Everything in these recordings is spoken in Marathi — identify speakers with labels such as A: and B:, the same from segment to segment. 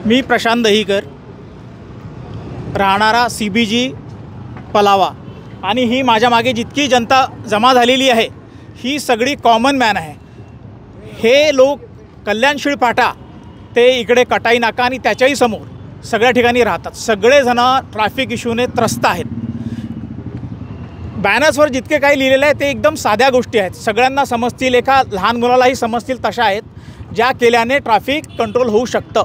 A: मी प्रशांत दहीकर, राहणारा CBG पलावा, आणि ही माझ्या मागे जितकी जनता जमा झालेली आहे ही सगळी कॉमन मॅन आहे। हे लोक कल्याणशीळ फाटा ते इकडे कटाई नाका आणि त्याच्याही समोर सगळ्या ठिकाणी राहतात। सगळेजण ट्रॅफिक इश्यूने त्रस्त आहेत। बॅनर्सवर जितके काही लिहिलेलं आहे ते एकदम साध्या गोष्टी आहेत, सगळ्यांना समजतील, एका लहान मुलालाही समजतील तशा आहेत, ज्या केल्याने ट्रॅफिक कंट्रोल होऊ शकतं,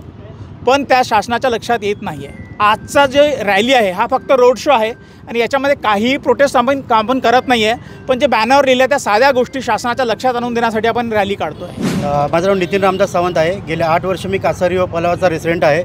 A: पण त्या शासनाच्या लक्षात येत नाही आहे। आजचा जे रॅली आहे हा फक्त रोड शो आहे आणि याच्यामध्ये काहीही प्रोटेस्ट आपण करत नाही आहे, पण जे बॅनरवर लिहिलं त्या साध्या गोष्टी शासनाच्या लक्षात आणून देण्यासाठी आपण रॅली काढतो आहे।
B: माझं नाव नितीन रामदास सावंत आहे। गेले 8 वर्ष मी कासारी व पलावाचा रेसिडेंट आहे।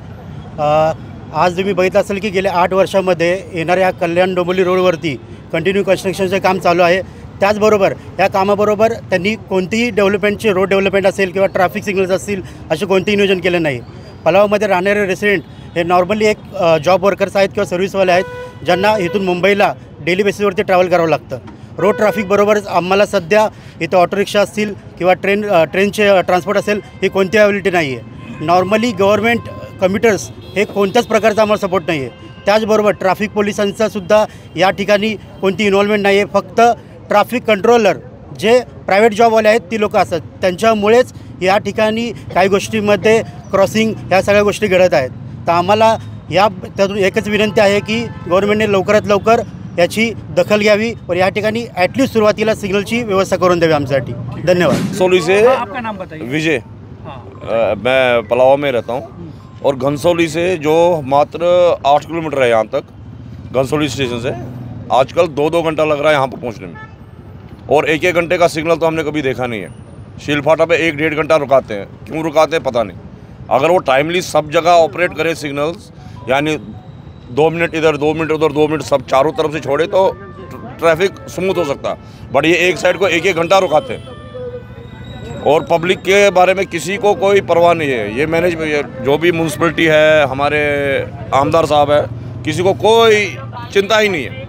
B: आज तुम्ही बघितलं असेल की गेल्या 8 वर्षामध्ये येणाऱ्या कल्याण डोंबिवली रोडवरती कंटिन्यू कन्स्ट्रक्शनचे काम चालू आहे। त्याचबरोबर या कामाबरोबर त्यांनी कोणतीही डेव्हलपमेंटचे रोड डेव्हलपमेंट असेल किंवा ट्रॅफिक सिग्नल्स असतील असे कोणतेही नियोजन केलं नाही। पलावमध्ये राहणारे रेसिडेंट हे नॉर्मली एक जॉब वर्कर्स आहेत किंवा सर्व्हिसवाले आहेत, ज्यांना इथून मुंबईला डेली बेसिसवरती ट्रॅव्हल करावं लागतं। रोड ट्रॅफिकबरोबरच आम्हाला सध्या इथं ऑटो रिक्षा असतील किंवा ट्रेनचे ट्रान्सपोर्ट असेल ही कोणती अवेलेबिलिटी नाही आहे। नॉर्मली गव्हर्नमेंट कम्युटर्स हे कोणत्याच प्रकारचा आम्हाला सपोर्ट नाही आहे। त्याचबरोबर ट्रॅफिक पोलिसांचासुद्धा या ठिकाणी कोणती इन्व्हॉल्वमेंट नाही आहे। फक्त ट्रॅफिक कंट्रोलर जे प्रायव्हेट जॉबवाले आहेत ती लोक असतात, त्यांच्यामुळेच या ठिकाणी काही गोष्टींमध्ये क्रॉसिंग ह्या सगळ्या गोष्टी घडत आहेत। तर आम्हाला त्यातून एकच विनंती आहे की गव्हर्नमेंटने लवकरात लवकर याची दखल घ्यावी और या ठिकाणी ॲटलिस्ट सुरुवातीला सिग्नलची व्यवस्था करून द्यावी आमच्यासाठी। धन्यवाद।
C: घनसोली से
A: आपका नाम बताइए।
C: विजय। मैं पलावा में रहता हूँ और घनसोली से जो मात्र 8 किलोमीटर है यहाँ तक घनसोली स्टेशन से, आजकल 2-2 घंटा लग रहा है यहाँ पर पहुँचने में, और 1-1 घंटे का सिग्नल तो हमने कभी देखा नहीं है। शीलफाटा पे 1-1.5 घंटा रुकाते हैं, क्यों रुकाते हैं पता नहीं। अगर वो टाइमली सब जगह ऑपरेट करे सिग्नल्स, यानी 2 मिनट इधर 2 मिनट उधर 2 मिनट सब चारों तरफ से छोड़े तो ट्रैफिक स्मूथ हो सकता। बट ये एक साइड को 1-1 घंटा रुकाते हैं और पब्लिक के बारे में किसी को कोई परवाह नहीं है। ये मैनेजमेंट जो भी म्यूनसिपलिटी है, हमारे आमदार साहब है, किसी को कोई चिंता ही नहीं है।